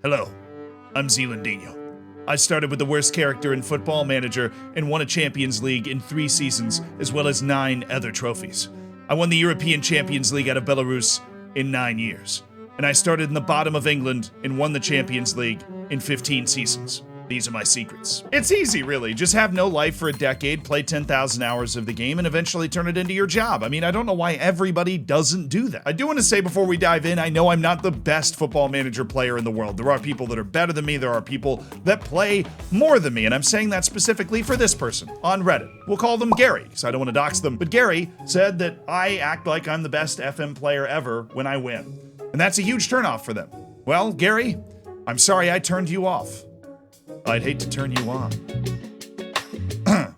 Hello, I'm Zealandinho. I started with the worst character in Football Manager and won a Champions League in 3 seasons, as well as 9 other trophies. I won the European Champions League out of Belarus in 9 years. And I started in the bottom of England and won the Champions League in 15 seasons. These are my secrets. It's easy, really. Just have no life for a decade, play 10,000 hours of the game, and eventually turn it into your job. I mean, I don't know why everybody doesn't do that. I do want to say before we dive in, I know I'm not the best Football Manager player in the world. There are people that are better than me. There are people that play more than me, and I'm saying that specifically for this person on Reddit. We'll call them Gary, because I don't want to dox them. But Gary said that I act like I'm the best FM player ever when I win. And that's a huge turnoff for them. Well, Gary, I'm sorry I turned you off. I'd hate to turn you on.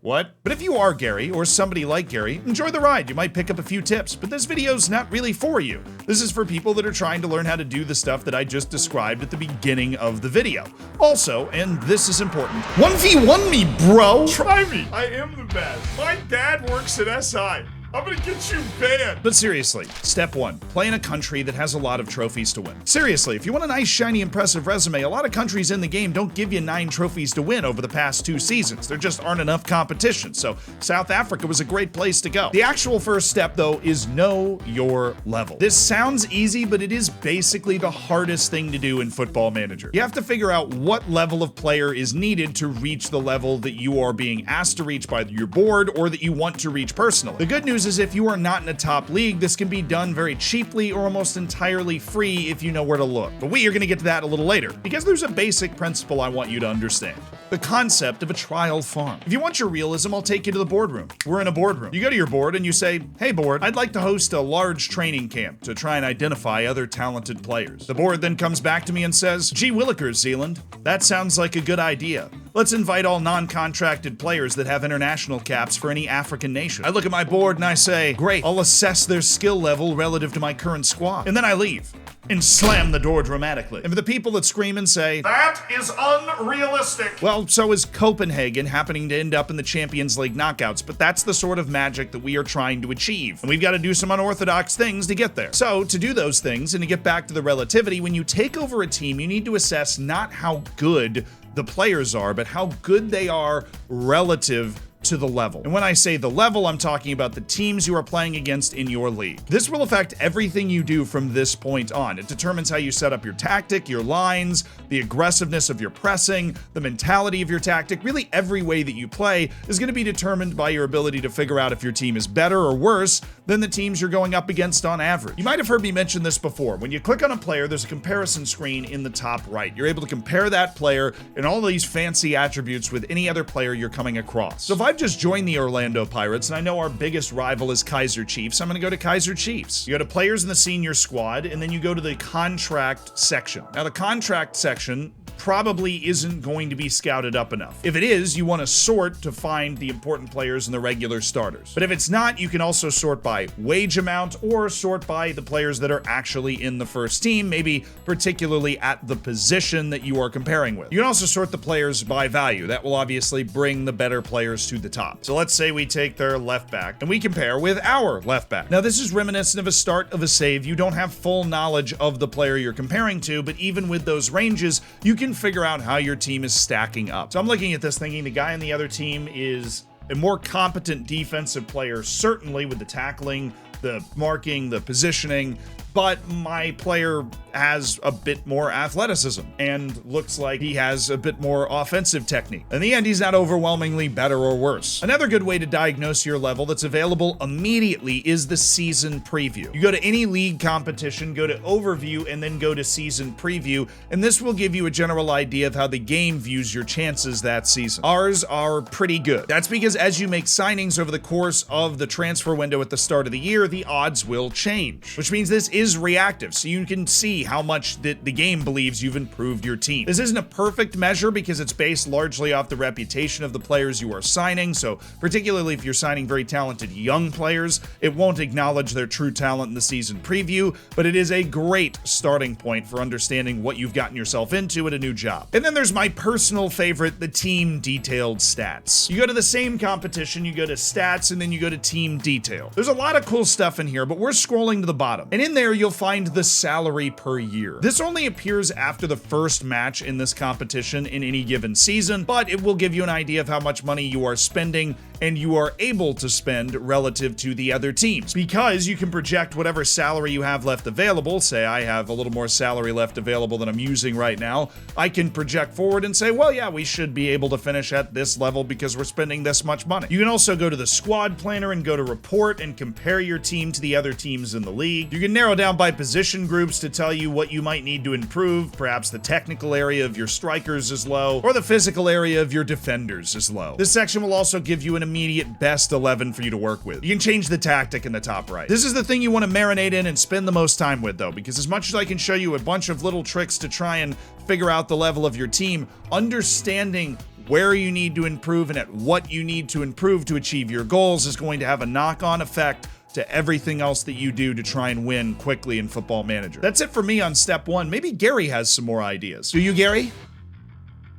What? But if you are Gary, or somebody like Gary, enjoy the ride. You might pick up a few tips, but this video's not really for you. This is for people that are trying to learn how to do the stuff that I just described at the beginning of the video. Also, and this is important, 1v1 me, bro! Try me! I am the best. My dad works at SI. I'm gonna get you banned. But seriously, step 1, play in a country that has a lot of trophies to win. Seriously, if you want a nice, shiny, impressive resume, a lot of countries in the game don't give you 9 trophies to win over the past 2 seasons. There just aren't enough competition, so South Africa was a great place to go. The actual first step, though, is know your level. This sounds easy, but it is basically the hardest thing to do in Football Manager. You have to figure out what level of player is needed to reach the level that you are being asked to reach by your board or that you want to reach personally. The good news is if you are not in a top league, this can be done very cheaply or almost entirely free if you know where to look. But we are going to get to that a little later, because there's a basic principle I want you to understand. The concept of a trial farm. If you want your realism, I'll take you to the boardroom. We're in a boardroom. You go to your board and you say, hey board, I'd like to host a large training camp to try and identify other talented players. The board then comes back to me and says, gee willikers, Zealand, that sounds like a good idea. Let's invite all non-contracted players that have international caps for any African nation. I look at my board and I say, great, I'll assess their skill level relative to my current squad. And then I leave and slam the door dramatically. And for the people that scream and say, that is unrealistic. Well, so is Copenhagen happening to end up in the Champions League knockouts, but that's the sort of magic that we are trying to achieve. And we've got to do some unorthodox things to get there. So to do those things and to get back to the relativity, when you take over a team, you need to assess not how good the players are, but how good they are relative to the level. And when I say the level, I'm talking about the teams you are playing against in your league. This will affect everything you do from this point on. It determines how you set up your tactic, your lines, the aggressiveness of your pressing, the mentality of your tactic. Really, every way that you play is going to be determined by your ability to figure out if your team is better or worse than the teams you're going up against on average. You might have heard me mention this before. When you click on a player, there's a comparison screen in the top right. You're able to compare that player and all these fancy attributes with any other player you're coming across. So if I've just joined the Orlando Pirates and I know our biggest rival is Kaiser Chiefs, I'm going to go to Kaiser Chiefs. You go to players in the senior squad, and then you go to the contract section. Now, the contract section probably isn't going to be scouted up enough. If it is, you want to sort to find the important players and the regular starters. But if it's not, you can also sort by wage amount or sort by the players that are actually in the first team, maybe particularly at the position that you are comparing with. You can also sort the players by value. That will obviously bring the better players to the top. So let's say we take their left back and we compare with our left back. Now, this is reminiscent of a start of a save. You don't have full knowledge of the player you're comparing to, but even with those ranges, you can figure out how your team is stacking up. So I'm looking at this thinking the guy on the other team is a more competent defensive player, certainly with the tackling, the marking, the positioning, but my player has a bit more athleticism and looks like he has a bit more offensive technique. In the end, he's not overwhelmingly better or worse. Another good way to diagnose your level that's available immediately is the season preview. You go to any league competition, go to overview, and then go to season preview, and this will give you a general idea of how the game views your chances that season. Ours are pretty good. That's because as you make signings over the course of the transfer window at the start of the year, the odds will change, which means this is reactive, so you can see how much the game believes you've improved your team. This isn't a perfect measure because it's based largely off the reputation of the players you are signing, so particularly if you're signing very talented young players, it won't acknowledge their true talent in the season preview, but it is a great starting point for understanding what you've gotten yourself into at a new job. And then there's my personal favorite, the team detailed stats. You go to the same competition, you go to stats, and then you go to team detail. There's a lot of cool stuff in here, but we're scrolling to the bottom. And in there, there you'll find the salary per year. This only appears after the first match in this competition in any given season, but it will give you an idea of how much money you are spending and you are able to spend relative to the other teams. Because you can project whatever salary you have left available. Say I have a little more salary left available than I'm using right now. I can project forward and say, well, yeah, we should be able to finish at this level because we're spending this much money. You can also go to the squad planner and go to report and compare your team to the other teams in the league. You can narrow down by position groups to tell you what you might need to improve. Perhaps the technical area of your strikers is low, or the physical area of your defenders is low. This section will also give you an immediate best 11 for you to work with. You can change the tactic in the top right. This is the thing you want to marinate in and spend the most time with though, because as much as I can show you a bunch of little tricks to try and figure out the level of your team, understanding where you need to improve and at what you need to improve to achieve your goals is going to have a knock-on effect to everything else that you do to try and win quickly in Football Manager. That's it for me on step 1. Maybe Gary has some more ideas. Do you, Gary?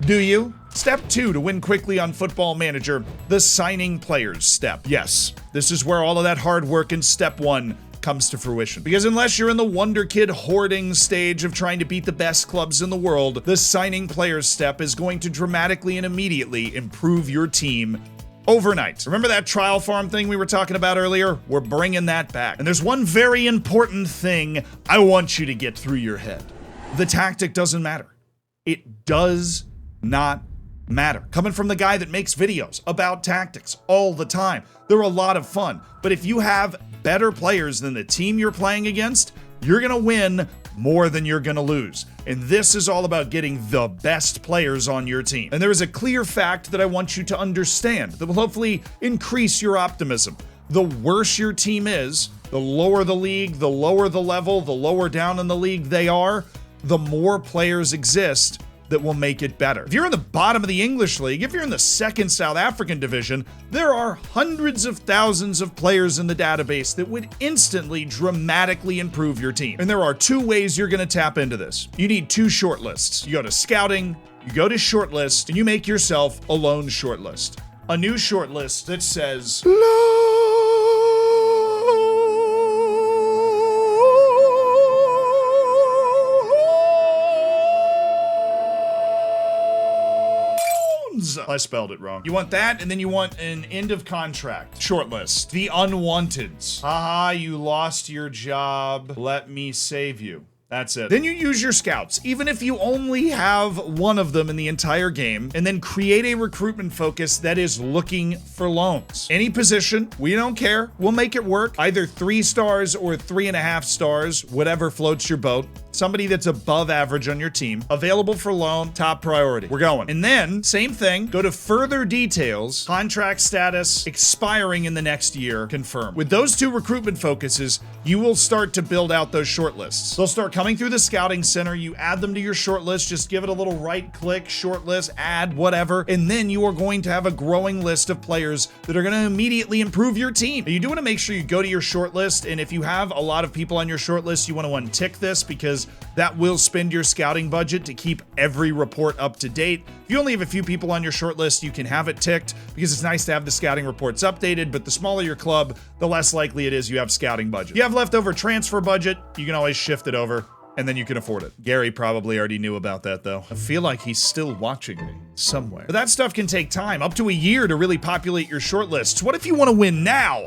Do you? Step 2 to win quickly on Football Manager, the signing players step. Yes, this is where all of that hard work in step 1 comes to fruition. Because unless you're in the Wonder Kid hoarding stage of trying to beat the best clubs in the world, the signing players step is going to dramatically and immediately improve your team overnight. Remember that trial farm thing we were talking about earlier? We're bringing that back. And there's one very important thing I want you to get through your head. The tactic doesn't matter. It does not matter. Coming from the guy that makes videos about tactics all the time, they're a lot of fun. But if you have better players than the team you're playing against, you're gonna win more than you're gonna lose. And this is all about getting the best players on your team. And there is a clear fact that I want you to understand that will hopefully increase your optimism. The worse your team is, the lower the league, the lower the level, the lower down in the league they are, the more players exist that will make it better. If you're in the bottom of the English League, if you're in the second South African division, there are hundreds of thousands of players in the database that would instantly dramatically improve your team. And there are 2 ways you're gonna tap into this. You need 2 shortlists. You go to scouting, you go to shortlist, and you make yourself a lone shortlist. A new shortlist that says, I spelled it wrong. You want that, and then you want an end of contract shortlist. The unwanteds. Haha, you lost your job. Let me save you. That's it. Then you use your scouts, even if you only have one of them in the entire game, and then create a recruitment focus that is looking for loans. Any position, we don't care. We'll make it work. Either 3 stars or 3.5 stars, whatever floats your boat. Somebody that's above average on your team, available for loan, top priority. We're going. And then, same thing, go to further details, contract status, expiring in the next year, confirm. With those 2 recruitment focuses, you will start to build out those shortlists. They'll start coming through the scouting center, you add them to your shortlist, just give it a little right click, shortlist, add, whatever, and then you are going to have a growing list of players that are gonna immediately improve your team. You do wanna make sure you go to your shortlist, and if you have a lot of people on your shortlist, you wanna untick this because that will spend your scouting budget to keep every report up to date. If you only have a few people on your shortlist, you can have it ticked because it's nice to have the scouting reports updated, but the smaller your club, the less likely it is you have scouting budget. If you have leftover transfer budget, you can always shift it over, and then you can afford it. Gary probably already knew about that though. I feel like he's still watching me somewhere. But that stuff can take time, up to a year to really populate your shortlists. What if you want to win now?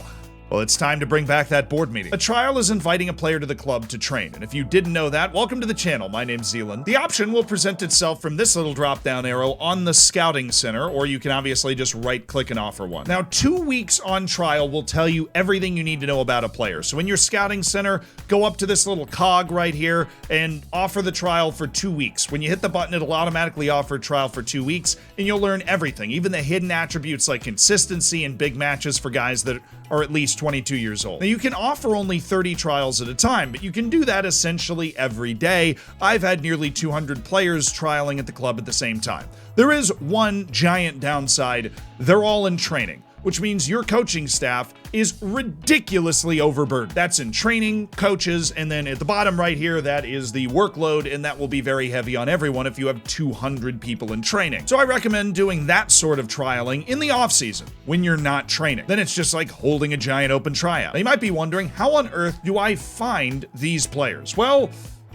Well, it's time to bring back that board meeting. A trial is inviting a player to the club to train, and if you didn't know that, welcome to the channel. My name's Zealand. The option will present itself from this little drop-down arrow on the Scouting Center, or you can obviously just right-click and offer one. Now, 2 weeks on trial will tell you everything you need to know about a player. So in your Scouting Center, go up to this little cog right here and offer the trial for 2 weeks. When you hit the button, it'll automatically offer a trial for 2 weeks, and you'll learn everything, even the hidden attributes like consistency and big matches for guys that are at least 22 years old. Now, you can offer only 30 trials at a time, but you can do that essentially every day. I've had nearly 200 players trialing at the club at the same time. There is one giant downside. They're all in training. which means your coaching staff is ridiculously overburdened. That's in training, coaches, and then at the bottom right here, that is the workload, and that will be very heavy on everyone if you have 200 people in training. So I recommend doing that sort of trialing in the off season when you're not training. Then it's just like holding a giant open tryout. Now you might be wondering, how on earth do I find these players? Well,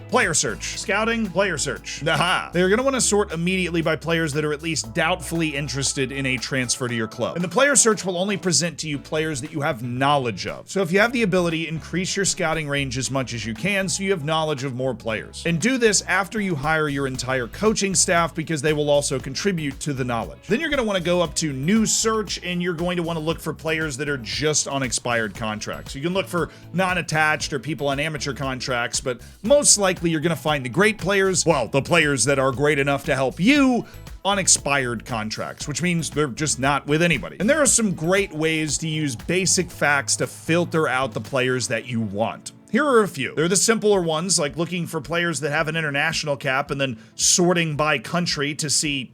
player search. Scouting, player search. Aha! They're going to want to sort immediately by players that are at least doubtfully interested in a transfer to your club. And the player search will only present to you players that you have knowledge of. So if you have the ability, increase your scouting range as much as you can so you have knowledge of more players. And do this after you hire your entire coaching staff because they will also contribute to the knowledge. Then you're going to want to go up to new search and you're going to want to look for players that are just on expired contracts. You can look for non-attached or people on amateur contracts, but most likely you're going to find the great players, well, the players that are great enough to help you on expired contracts, which means they're just not with anybody. And there are some great ways to use basic facts to filter out the players that you want. Here are a few. They're the simpler ones, like looking for players that have an international cap and then sorting by country to see,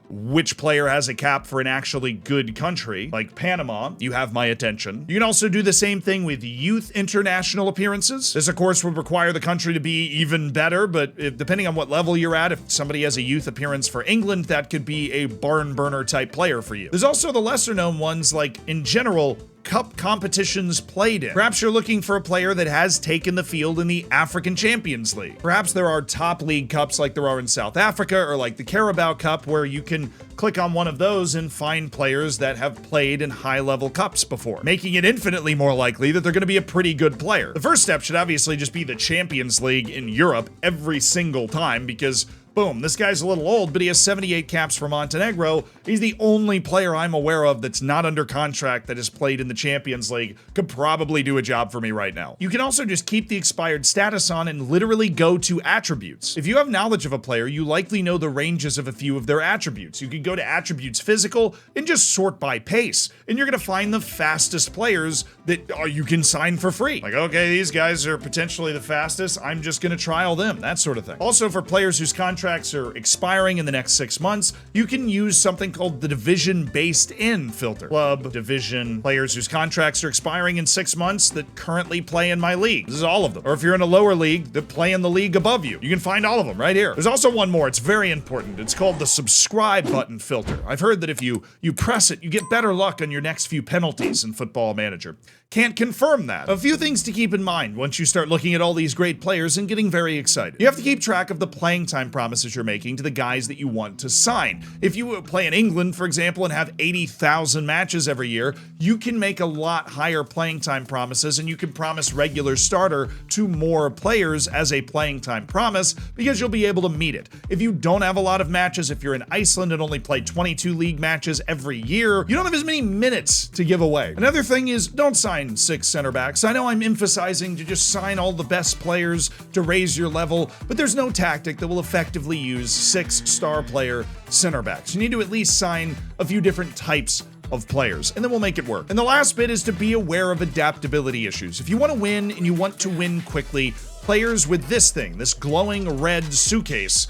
which player has a cap for an actually good country, like Panama. You have my attention. You can also do the same thing with youth international appearances. This, of course, would require the country to be even better, but depending on what level you're at, if somebody has a youth appearance for England, that could be a barn burner type player for you. There's also the lesser known ones, like in general, cup competitions played in. Perhaps you're looking for a player that has taken the field in the African Champions League. Perhaps there are top league cups like there are in South Africa or like the Carabao Cup where you can click on one of those and find players that have played in high-level cups before, making it infinitely more likely that they're going to be a pretty good player. The first step should obviously just be the Champions League in Europe every single time because boom, this guy's a little old, but he has 78 caps for Montenegro. He's the only player I'm aware of that's not under contract that has played in the Champions League. Could probably do a job for me right now. You can also just keep the expired status on and literally go to attributes. If you have knowledge of a player, you likely know the ranges of a few of their attributes. You can go to attributes physical and just sort by pace. And you're gonna find the fastest players that you can sign for free. Like, okay, these guys are potentially the fastest. I'm just gonna trial them, that sort of thing. Also, for players whose contracts are expiring in the next 6 months, you can use something called the division based in filter. Club, division, players whose contracts are expiring in 6 months that currently play in my league. This is all of them. Or if you're in a lower league that play in the league above you, you can find all of them right here. There's also one more. It's very important. It's called the subscribe button filter. I've heard that if you press it, you get better luck on your next few penalties in Football Manager. Can't confirm that. A few things to keep in mind once you start looking at all these great players and getting very excited. You have to keep track of the playing time promises you're making to the guys that you want to sign. If you play in England, for example, and have 80,000 matches every year, you can make a lot higher playing time promises and you can promise regular starter to more players as a playing time promise because you'll be able to meet it. If you don't have a lot of matches, if you're in Iceland and only play 22 league matches every year, you don't have as many minutes to give away. Another thing is, don't sign 6 center backs. I know I'm emphasizing to just sign all the best players to raise your level, but there's no tactic that will effectively use 6 star player center backs. You need to at least sign a few different types of players, and then we'll make it work. And the last bit is to be aware of adaptability issues. If you want to win and you want to win quickly, players with this thing, this glowing red suitcase,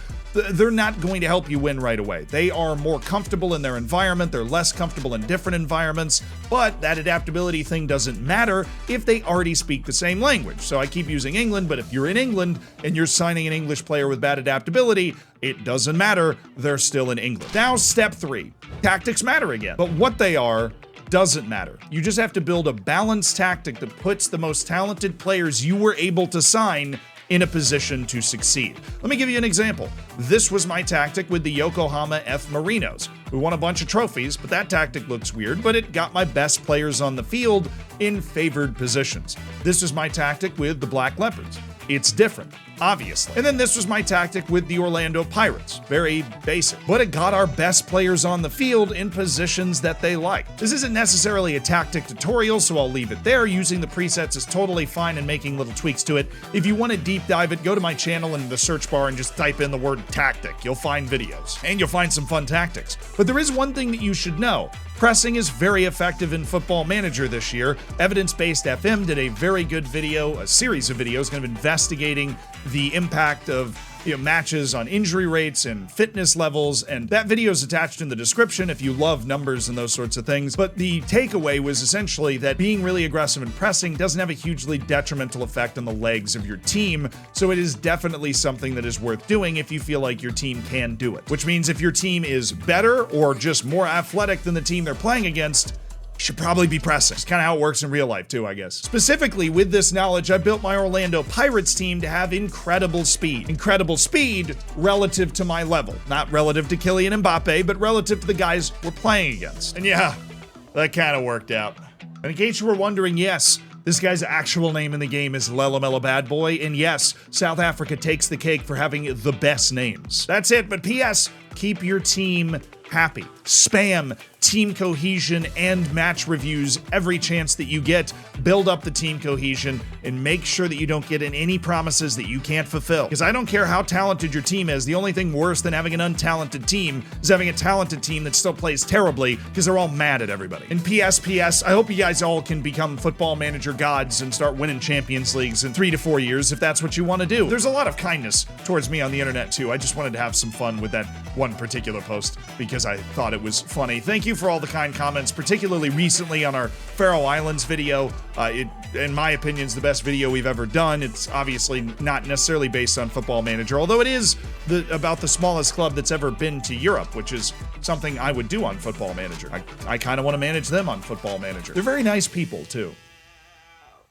they're not going to help you win right away. They are more comfortable in their environment, they're less comfortable in different environments, but that adaptability thing doesn't matter if they already speak the same language. So I keep using England, but if you're in England and you're signing an English player with bad adaptability, it doesn't matter, they're still in England. Now, step 3. Tactics matter again, but what they are doesn't matter. You just have to build a balanced tactic that puts the most talented players you were able to sign in a position to succeed. Let me give you an example. This was my tactic with the Yokohama F Marinos. We won a bunch of trophies, but that tactic looks weird, but it got my best players on the field in favored positions. This was my tactic with the Black Leopards. It's different, obviously. And then this was my tactic with the Orlando Pirates. Very basic. But it got our best players on the field in positions that they liked. This isn't necessarily a tactic tutorial, so I'll leave it there. Using the presets is totally fine and making little tweaks to it. If you want to deep dive it, go to my channel in the search bar and just type in the word tactic. You'll find videos. And you'll find some fun tactics. But there is one thing that you should know. Pressing is very effective in Football Manager this year. Evidence-Based FM did a very good video, a series of videos kind of investigating the impact of matches on injury rates and fitness levels, and that video is attached in the description if you love numbers and those sorts of things. But the takeaway was essentially that being really aggressive and pressing doesn't have a hugely detrimental effect on the legs of your team, so it is definitely something that is worth doing if you feel like your team can do it. Which means if your team is better or just more athletic than the team they're playing against, should probably be pressing. It's kind of how it works in real life too, I guess. Specifically, with this knowledge, I built my Orlando Pirates team to have incredible speed. Incredible speed relative to my level. Not relative to Kylian Mbappe, but relative to the guys we're playing against. And yeah, that kind of worked out. And in case you were wondering, yes, this guy's actual name in the game is Lelamelo Bad Boy, and yes, South Africa takes the cake for having the best names. That's it, but P.S., keep your team happy. Spam team cohesion and match reviews every chance that you get. Build up the team cohesion and make sure that you don't get in any promises that you can't fulfill. Because I don't care how talented your team is, the only thing worse than having an untalented team is having a talented team that still plays terribly because they're all mad at everybody. And PS, I hope you guys all can become football manager gods and start winning Champions Leagues in 3 to 4 years if that's what you want to do. There's a lot of kindness towards me on the internet too. I just wanted to have some fun with that one particular post because I thought it was funny. Thank you for all the kind comments, particularly recently on our Faroe Islands video. It, in my opinion, is the best video we've ever done. It's obviously not necessarily based on Football Manager, although it is about the smallest club that's ever been to Europe, which is something I would do on Football Manager. I kind of want to manage them on Football Manager. They're very nice people, too.